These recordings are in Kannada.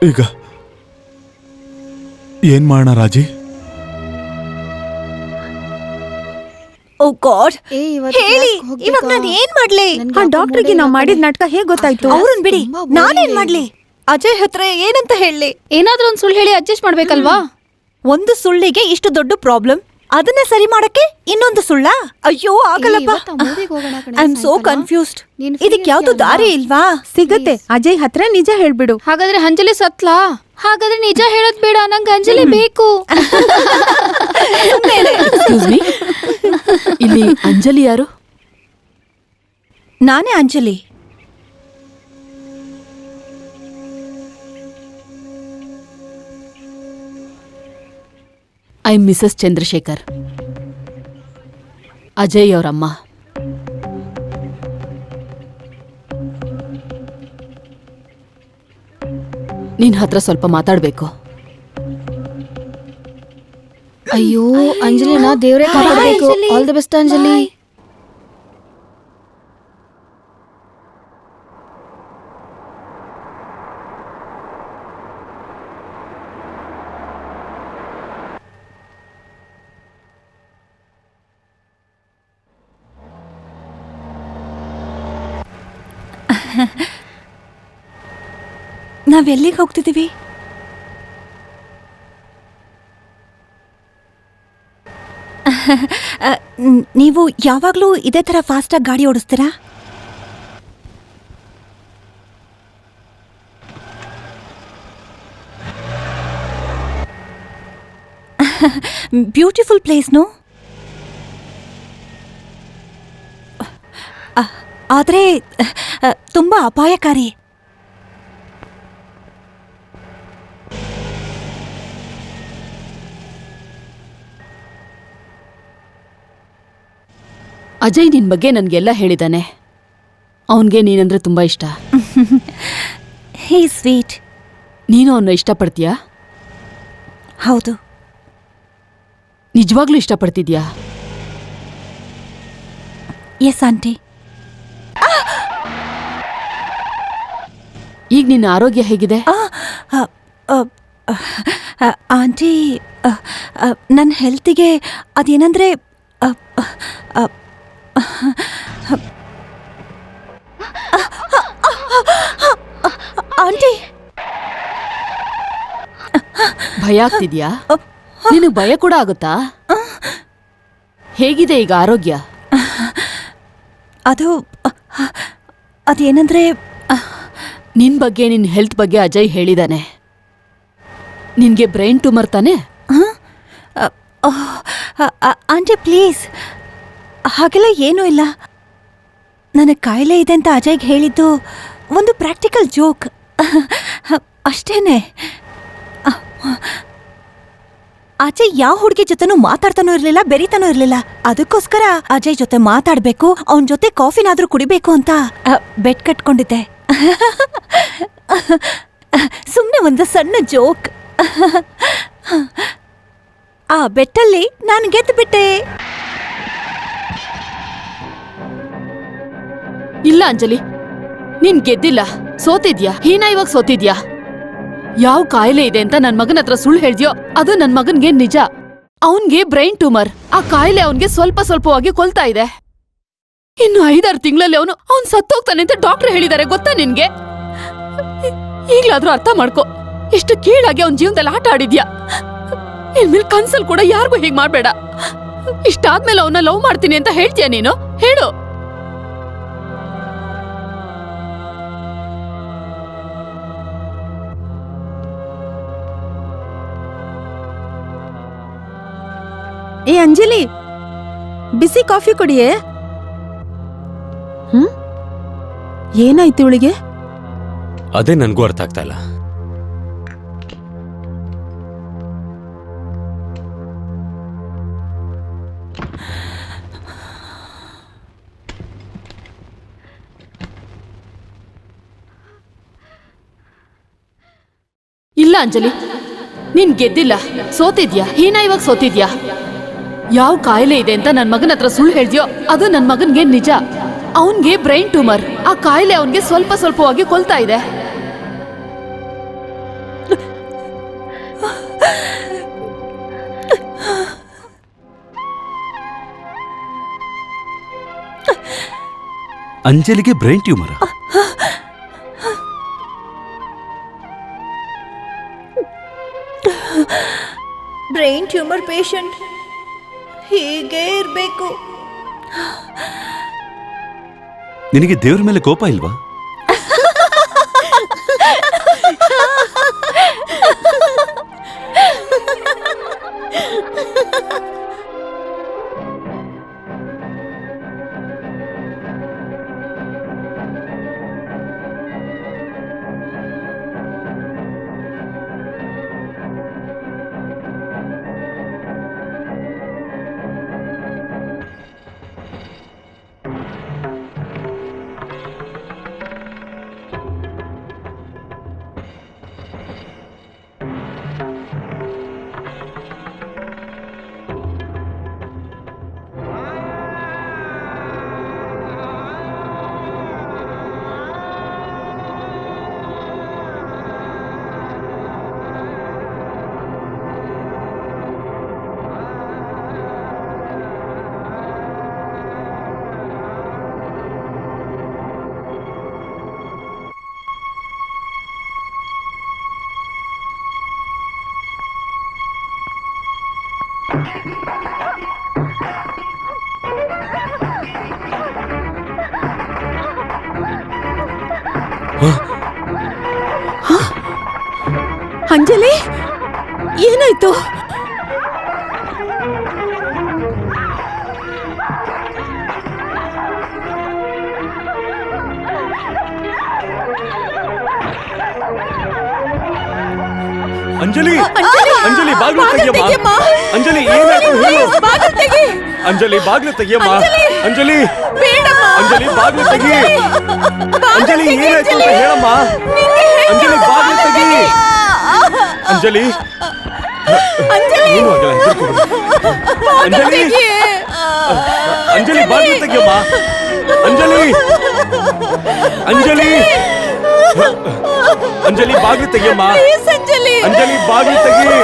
ಈಗ ಏನ್ ಮಾಡೋಣ ರಾಜಿ? ಓ ಗಾಡ್, ಹೇಳಿ ಇವಾಗ ನಾನು ಏನ್ ಮಾಡ್ಲಿ? ಆ ಡಾಕ್ಟರ್ಗೆ ನಾವ್ ಮಾಡಿದ ನಾಟಕ ಹೇಗ್ ಗೊತ್ತಾಯ್ತು? ಅವ್ರನ್ ಬಿಡಿ, ನಾನೇನ್ ಮಾಡ್ಲಿ? ಅಜಯ್ ಹತ್ರ ಏನಂತ ಹೇಳಿ? ಏನಾದ್ರೂ ಒಂದ್ ಸುಳ್ಳು ಹೇಳಿ ಅಡ್ಜಸ್ಟ್ ಮಾಡ್ಬೇಕಲ್ವಾ? ಒಂದು ಸುಳ್ಳಿಗೆ ಇಷ್ಟು ದೊಡ್ಡ ಪ್ರಾಬ್ಲಮ್, ಅದನ್ನ ಸರಿ ಮಾಡಕ್ಕೆ ಇನ್ನೊಂದು ಸುಳ್ಳ? ಅಯ್ಯೋ ಆಗಲ್ಲಪ್ಪ, ಐ ಆಮ್ ಸೋ ಕನ್ಫ್ಯೂಸ್ಡ್. ಇದಕ್ಕೆ ಯಾವ್ದು ದಾರಿ ಇಲ್ವಾ? ಸಿಗತ್ತೆ, ಅಜಯ್ ಹತ್ರ ನಿಜ ಹೇಳ್ಬಿಡು. ಹಾಗಾದ್ರೆ ಅಂಜಲಿ ಸತ್ಲಾ? ಹಾಗಾದ್ರೆ ನಿಜ ಹೇಳೋದ್ ಬೇಡ, ನಂಗೆ ಅಂಜಲಿ ಬೇಕು. ಇಲ್ಲಿ ಅಂಜಲಿ ಯಾರು? ನಾನೇ ಅಂಜಲಿ. ಐ ಮಿಸಸ್ ಚಂದ್ರಶೇಖರ್, ಅಜಯ್ ಅವರಮ್ಮ. ನಿನ್ ಹತ್ರ ಸ್ವಲ್ಪ ಮಾತಾಡ್ಬೇಕು. ಅಯ್ಯೋ ಅಂಜಲಿನ ದೇವ್ರೇ ಕಾಪಾಡಬೇಕು. All the best Anjali. ನಾವೆಲ್ಲಿಗೆ ಹೋಗ್ತಿದೀವಿ? ನೀವು ಯಾವಾಗ್ಲೂ ಇದೇ ತರ ಫಾಸ್ಟಾಗಿ ಗಾಡಿ ಓಡಿಸ್ತೀರಾ? Beautiful place no? ಆದ್ರೆ ತುಂಬಾ ಅಪಾಯಕಾರಿ. ಅಜಯ್ ನಿನ್ ಬಗ್ಗೆ ನನ್ಗೆಲ್ಲ ಹೇಳಿದಾನೆ. ಅವನ್ಗೆ ನೀನಂದ್ರೆ ತುಂಬಾ ಇಷ್ಟ. ಹೇ ಸ್ವೀಟ್. ನೀನು ಅವನ್ನ ಇಷ್ಟಪಡ್ತೀಯಾ? ಹೌದು. ನಿಜವಾಗ್ಲೂ ಇಷ್ಟಪಡ್ತಿದ್ಯಾ? S aunty. ಈಗ ನಿನ್ನ ಆರೋಗ್ಯ ಹೇಗಿದೆ? ಆಂಟಿ, ನನ್ನ ಹೆಲ್ತಿಗೆ ಅದೇನಂದ್ರೆ ಆಂಟಿ, ಭಯ ಆಗ್ತಿದ್ಯಾ? ನಿನಗೆ ಭಯ ಕೂಡ ಆಗುತ್ತಾ? ಹೇಗಿದೆ ಈಗ ಆರೋಗ್ಯ? ಅದೇನಂದ್ರೆ ನಿನ್ ಬಗ್ಗೆ, ನಿನ್ ಹೆಲ್ತ್ ಬಗ್ಗೆ ಅಜಯ್ ಹೇಳಿದಾನೆ. ನಿನ್ಗೆ ಬ್ರೈನ್ ಟ್ಯೂಮರ್ ತಾನೆ? ಆಂಟಿ ಪ್ಲೀಸ್, ಹಾಗೆಲ್ಲ ಏನೂ ಇಲ್ಲ. ನನಗೆ ಕಾಯಿಲೆ ಇದೆ ಅಂತ ಅಜಯ್ಗೆ ಹೇಳಿದ್ದು ಒಂದು ಪ್ರಾಕ್ಟಿಕಲ್ ಜೋಕ್ ಅಷ್ಟೇನೆ. ಅಜಯ್ ಯಾವ ಹುಡುಗಿ ಜೊತೆನೂ ಮಾತಾಡ್ತಾನೂ ಇರಲಿಲ್ಲ, ಬೆರೀತಾನೂ ಇರಲಿಲ್ಲ. ಅದಕ್ಕೋಸ್ಕರ ಅಜಯ್ ಜೊತೆ ಮಾತಾಡ್ಬೇಕು, ಅವನ ಜೊತೆ ಕಾಫಿನಾದ್ರೂ ಕುಡಿಬೇಕು ಅಂತ ಬೆಟ್ ಕಟ್ಕೊಂಡಿದ್ದೆ. ಸುಮ್ಮನೆ ಒಂದು ಸಣ್ಣ ಜೋಕ್. ಆ ಬೆಟ್ಟಲ್ಲಿ ನಾನು ಗೆದ್ದು ಬಿಟ್ಟೆ. ಇಲ್ಲ ಅಂಜಲಿ, ನೀನ್ ಗೆದ್ದಿಲ್ಲ, ಸೋತಿದ್ಯಾ. ಹೀನಾಯವಾಗಿ ಸೋತಿದ್ಯಾ. ಯಾವ ಕಾಯಿಲೆ ಇದೆ ಅಂತ ನನ್ ಮಗನ ಹತ್ರ ಸುಳ್ಳು ಹೇಳ್ದ್ಯೋ ಅದು ನನ್ ಮಗನ್ಗೆ ನಿಜ. ಅವನ್ಗೆ ಬ್ರೈನ್ ಟ್ಯೂಮರ್. ಆ ಕಾಯಿಲೆ ಅವನ್ಗೆ ಸ್ವಲ್ಪ ಸ್ವಲ್ಪವಾಗಿ ಕೊಲ್ತಾ ಇದೆ. ಇನ್ನು 5-6 ತಿಂಗಳಲ್ಲಿ ಅವನ್ ಸತ್ತೋಗ್ತಾನೆ ಅಂತ ಡಾಕ್ಟರ್ ಹೇಳಿದ್ದಾರೆ. ಗೊತ್ತಾ ನಿನ್ಗೆ? ಈಗ್ಲಾದ್ರೂ ಅರ್ಥ ಮಾಡ್ಕೊ. ಎಷ್ಟು ಕೀಳಾಗಿ ಅವನ್ ಜೀವನದಲ್ಲಿ ಆಟ ಆಡಿದ್ಯಾ. ಇನ್ಮೇಲೆ ಕನ್ಸಲ್ ಕೂಡ ಯಾರಿಗೂ ಹೀಗ್ ಮಾಡ್ಬೇಡ. ಇಷ್ಟಾದ್ಮೇಲೆ ಅವನ್ನ ಲವ್ ಮಾಡ್ತೀನಿ ಅಂತ ಹೇಳ್ತೀಯ ನೀನು? ಹೇಳು. ಏ ಅಂಜಲಿ, ಬಿಸಿ ಕಾಫಿ ಕುಡಿಯೇ. ಏನಾಯ್ತು ಇವಳಿಗೆ? ಅದೇ ನನಗೂ ಅರ್ಥ ಆಗ್ತಾ ಇಲ್ಲ. ಇಲ್ಲ ಅಂಜಲಿ, ನೀನ್ ಗೆದ್ದಿಲ್ಲ, ಸೋತಿದ್ಯಾ. ಹೀನಾಯವಾಗಿ ಸೋತಿದ್ಯಾ. ಯಾವ ಕಾಯಿಲೆ ಇದೆ ಅಂತ ನನ್ ಮಗನ ಹತ್ರ ಸುಳ್ಳು ಹೇಳ್ದ್ಯೋ ಅದು ನನ್ ಮಗನ್ಗೆ ನಿಜ. ಅವನ್ಗೆ ಬ್ರೈನ್ ಟ್ಯೂಮರ್. ಆ ಕಾಯಿಲೆ ಅವನ್ಗೆ ಸ್ವಲ್ಪ ಸ್ವಲ್ಪವಾಗಿ ಕೊಲ್ತಾ ಇದೆ. ಅಂಜಲಿಗೆ brain tumour. Brain tumour patient ಹೀಗೆ ಇರಬೇಕು. ನಿನಗೆ ದೇವ್ರ ಮೇಲೆ ಕೋಪ ಇಲ್ವಾ? ಅಂಜಲಿ, ಏನಾಯ್ತು? ಅಂಜಲಿ, ಅಂಜಲಿ ಬಾಗ್ಲು ತೆಗಿಯಮ್ಮ. ಅಂಜಲಿ ಏನಾಯ್ತು ಹೇಳು. ಅಂಜಲಿ ಬಾಗ್ಲು ತೆಗಿಯಮ್ಮ. ಅಂಜಲಿ, ಅಂಜಲಿ ಬಾಗ್ಲು ತೆಗಿ. ಅಂಜಲಿ ಏನಾಯ್ತು ಅಂತ ಹೇಳಮ್ಮ. ಅಂಜಲಿ ಬಾಗ್ಲು ತೆಗಿ. ಅಂಜಲಿ, ಏನು ಆಗಲ್ಲ, ಹೆದರ್ಕೋಬೇಡ. ಅಂಜಲಿ, ಅಂಜಲಿ ಬಾಗ್ಲು ತೆಗಿಯಮ್ಮ. ಅಂಜಲಿ, ಅಂಜಲಿ, ಅಂಜಲಿ ಬಾಗ್ಲು ತೆಗಿಯಮ್ಮ. ಅಂಜಲಿ ಬಾಗ್ಲು ತೆಗಿ.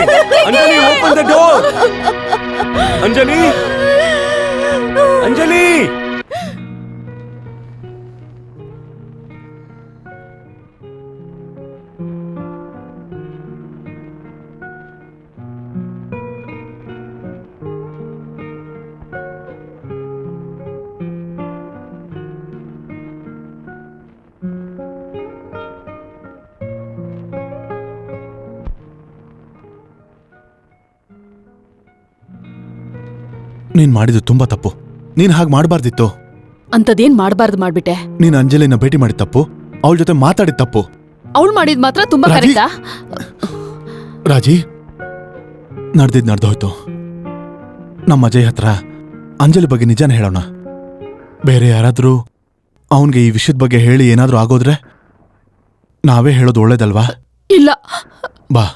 Anjali open the door. Anjali, Anjali. ನೀನ್ ಮಾಡಿದ್ದು ತುಂಬಾ ತಪ್ಪು. ನೀನ್ ಹಾಗೆ ಮಾಡಬಾರ್ದಿತ್ತು. ಅಂತದೇನ್ ಮಾಡ್ಬಾರ್ದು ಮಾಡ್ಬಿಟ್ಟೆ. ನೀನ್ ಅಂಜಲಿನ ಭೇಟಿ ಮಾಡಿದ ತಪ್ಪು, ಅವಳ ಜೊತೆ ಮಾತಾಡಿದ ತಪ್ಪು. ಅವಳು ಮಾಡಿದ್ ಮಾತ್ರ ತುಂಬಾ ರಾಜಿ, ಕರೆಕ್ಟಾ? ರಾಜಿ, ನಡ್ದೋಯ್ತು. ನಮ್ಮ ಅಜಯ್ ಹತ್ರ ಅಂಜಲಿ ಬಗ್ಗೆ ನಿಜಾನ ಹೇಳೋಣ. ಬೇರೆ ಯಾರಾದ್ರೂ ಅವನ್ಗೆ ಈ ವಿಷಯದ ಬಗ್ಗೆ ಹೇಳಿ ಏನಾದ್ರೂ ಆಗೋದ್ರೆ ನಾವೇ ಹೇಳೋದು ಒಳ್ಳೇದಲ್ವಾ? ಇಲ್ಲ. ಬಾ.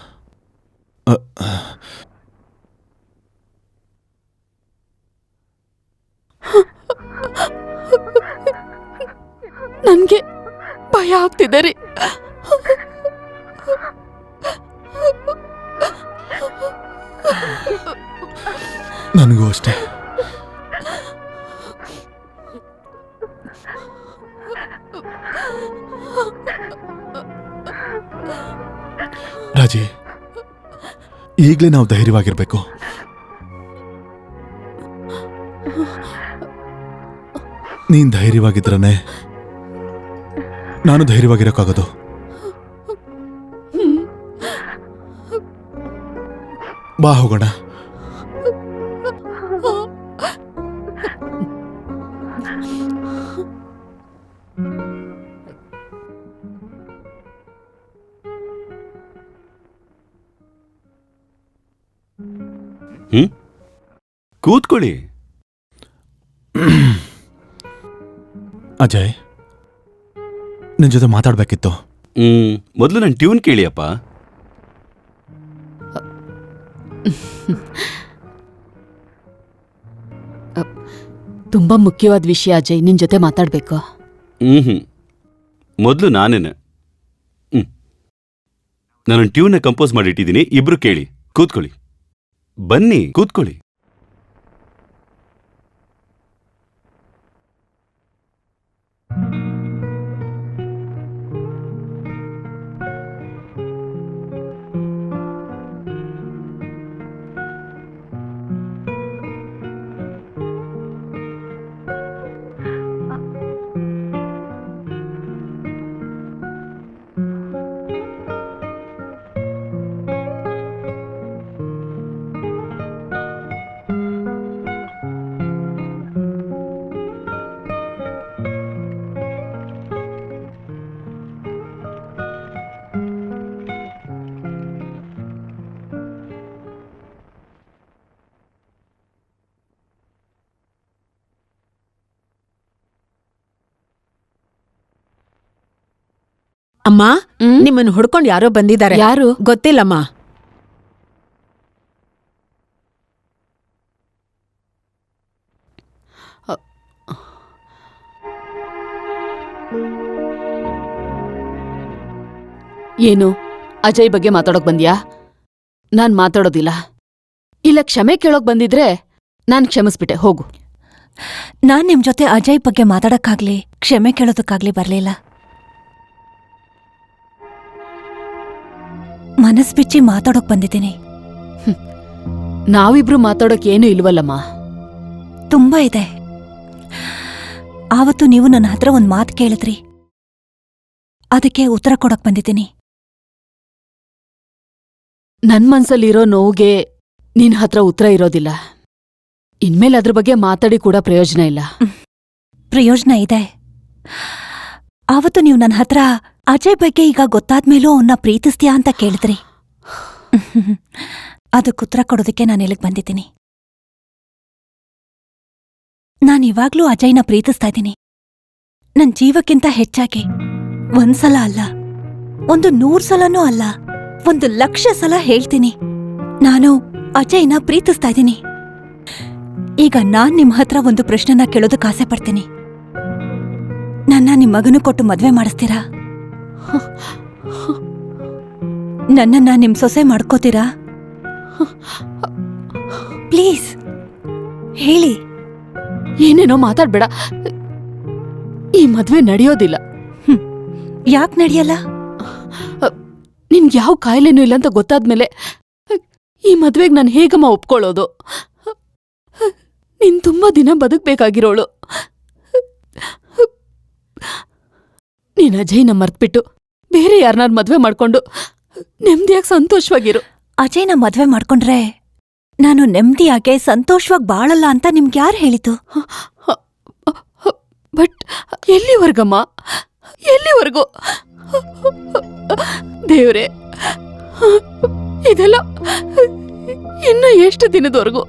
ನನ್ಗೆ ಭಯ ಆಗ್ತಿದೆ ರೀ. ನನಗೂ ಅಷ್ಟೇ. ರಾಜಿ, ಈಗಲೇ ನಾವು ಧೈರ್ಯವಾಗಿರ್ಬೇಕು. ನೀನ್ ಧೈರ್ಯವಾಗಿದ್ರನೆ ನಾನು ಧೈರ್ಯವಾಗಿರೋಕ್ಕಾಗೋದು. ಬಾ ಹೋಗೋಣ. ಕೂತ್ಕೊಳ್ಳಿ. ಅಜಯ್, ನಿನ್ ಜೊತೆ ಮಾತಾಡ್ಬೇಕಿತ್ತು. ಮೊದಲು ನನ್ನ ಟ್ಯೂನ್ ಕೇಳಿಯಪ್ಪ. ತುಂಬಾ ಮುಖ್ಯವಾದ ವಿಷಯ ಅಜಯ್, ನಿನ್ ಜೊತೆ ಮಾತಾಡ್ಬೇಕು. ಮೊದಲು ನಾನೇನೆ. ನಾನು ಟ್ಯೂನ್ನ ಕಂಪೋಸ್ ಮಾಡಿಟ್ಟಿದ್ದೀನಿ, ಇಬ್ರು ಕೇಳಿ. ಕೂತ್ಕೊಳ್ಳಿ. ಬನ್ನಿ ಕೂತ್ಕೊಳ್ಳಿ. ಅಮ್ಮ ಹ್ಮ್? ನಿಮ್ಮನ್ನು ಹುಡ್ಕೊಂಡು ಯಾರೋ ಬಂದಿದ್ದಾರೆ. ಯಾರು? ಗೊತ್ತಿಲ್ಲಮ್ಮ. ಏನು ಅಜಯ್ ಬಗ್ಗೆ ಮಾತಾಡೋಕ್ ಬಂದ್ಯಾ? ನಾನ್ ಮಾತಾಡೋದಿಲ್ಲ. ಇಲ್ಲ ಕ್ಷಮೆ ಕೇಳೋಕ್ ಬಂದಿದ್ರೆ ನಾನ್ ಕ್ಷಮಿಸ್ಬಿಟ್ಟೆ, ಹೋಗು. ನಾನ್ ನಿಮ್ ಜೊತೆ ಅಜಯ್ ಬಗ್ಗೆ ಮಾತಾಡಕ್ಕಾಗ್ಲಿ ಕ್ಷಮೆ ಕೇಳೋದಕ್ಕಾಗ್ಲಿ ಬರ್ಲಿಲ್ಲ. ಮನಸ್ ಬಿಚ್ಚಿ ಮಾತಾಡೋಕ್ ಬಂದಿದ್ದೀನಿ. ನಾವಿಬ್ರು ಮಾತಾಡೋಕ್ ಏನೂ ಇಲ್ವಲ್ಲಮ್ಮ. ತುಂಬಾ ಇದೆ. ಆವತ್ತು ನೀವು ನನ್ನ ಹತ್ರ ಒಂದ್ ಮಾತು ಕೇಳಿದ್ರಿ, ಅದಕ್ಕೆ ಉತ್ತರ ಕೊಡಕ್ ಬಂದಿದ್ದೀನಿ. ನನ್ ಮನ್ಸಲ್ಲಿರೋ ನೋವಿಗೆ ನಿನ್ ಹತ್ರ ಉತ್ತರ ಇರೋದಿಲ್ಲ. ಇನ್ಮೇಲೆ ಅದ್ರ ಬಗ್ಗೆ ಮಾತಾಡಿ ಕೂಡ ಪ್ರಯೋಜನ ಇಲ್ಲ. ಪ್ರಯೋಜನ ಇದೆ. ಆವತ್ತು ನೀವು ನನ್ನ ಹತ್ರ ಅಜಯ್ ಬಗ್ಗೆ ಈಗ ಗೊತ್ತಾದ್ಮೇಲೂ ಅವನ್ನ ಪ್ರೀತಿಸ್ತೀಯಾ ಅಂತ ಕೇಳಿದ್ರಿ. ಅದಕ್ಕೆ ಉತ್ತರ ಕೊಡೋದಕ್ಕೆ ನಾನು ಇಲ್ಲಿಗೆ ಬಂದಿದ್ದೀನಿ. ನಾನಿವಾಗ್ಲೂ ಅಜಯ್ನ ಪ್ರೀತಿಸ್ತಾ ಇದ್ದೀನಿ. ನನ್ ಜೀವಕ್ಕಿಂತ ಹೆಚ್ಚಾಗಿ ಒಂದ್ಸಲ ಅಲ್ಲ, 100 ಸಲನೂ ಅಲ್ಲ, 1,00,000 ಸಲ ಹೇಳ್ತೀನಿ, ನಾನು ಅಜಯ್ನ ಪ್ರೀತಿಸ್ತಾ ಇದ್ದೀನಿ. ಈಗ ನಾನ್ ನಿಮ್ ಹತ್ರ ಒಂದು ಪ್ರಶ್ನೆನ ಕೇಳೋದಕ್ಕೆ ಆಸೆ ಪಡ್ತೀನಿ. ನನ್ನ ನಿಮ್ ಮಗನು ಕೊಟ್ಟು ಮದ್ವೆ ಮಾಡಿಸ್ತೀರಾ? ನನ್ನನ್ನ ನಿಮ್ ಸೊಸೆ ಮಾಡ್ಕೋತೀರಾ? ಪ್ಲೀಸ್ ಹೇಳಿ. ಏನೇನೋ ಮಾತಾಡ್ಬೇಡ. ಈ ಮದ್ವೆ ನಡೆಯೋದಿಲ್ಲ. ಯಾಕ್ ನಡೆಯಲ್ಲ? ನಿನ್ಗೆ ಯಾವ ಕಾಯಿಲೆನೂ ಇಲ್ಲ ಅಂತ ಗೊತ್ತಾದ್ಮೇಲೆ ಈ ಮದ್ವೆಗ್ ನಾನು ಹೇಗಮ್ಮ ಒಪ್ಕೊಳ್ಳೋದು? ನೀನ್ ತುಂಬಾ ದಿನ ಬದುಕ್ಬೇಕಾಗಿರೋಳು. ನೀನ್ ಅಜಯ್ನ ಮರ್ತ್ಬಿಟ್ಟು ಬೇರೆ ಯಾರನ್ನಾರು ಮದ್ವೆ ಮಾಡ್ಕೊಂಡು ನೆಮ್ಮದಿಯಾಗಿ ಸಂತೋಷವಾಗಿರು. ಅಜಯ್ನ ಮದ್ವೆ ಮಾಡ್ಕೊಂಡ್ರೆ ನಾನು ನೆಮ್ಮದಿಯಾಗೆ ಸಂತೋಷವಾಗಿ ಬಾಳಲ್ಲ ಅಂತ ನಿಮ್ಗೆ ಯಾರು ಹೇಳಿತು? ಬಟ್ ಎಲ್ಲಿವರ್ಗಮ್ಮ? ಎಲ್ಲಿವರೆಗೂ? ದೇವ್ರೆ, ಇದೆಲ್ಲ ಇನ್ನು ಎಷ್ಟು ದಿನದವರೆಗೂ?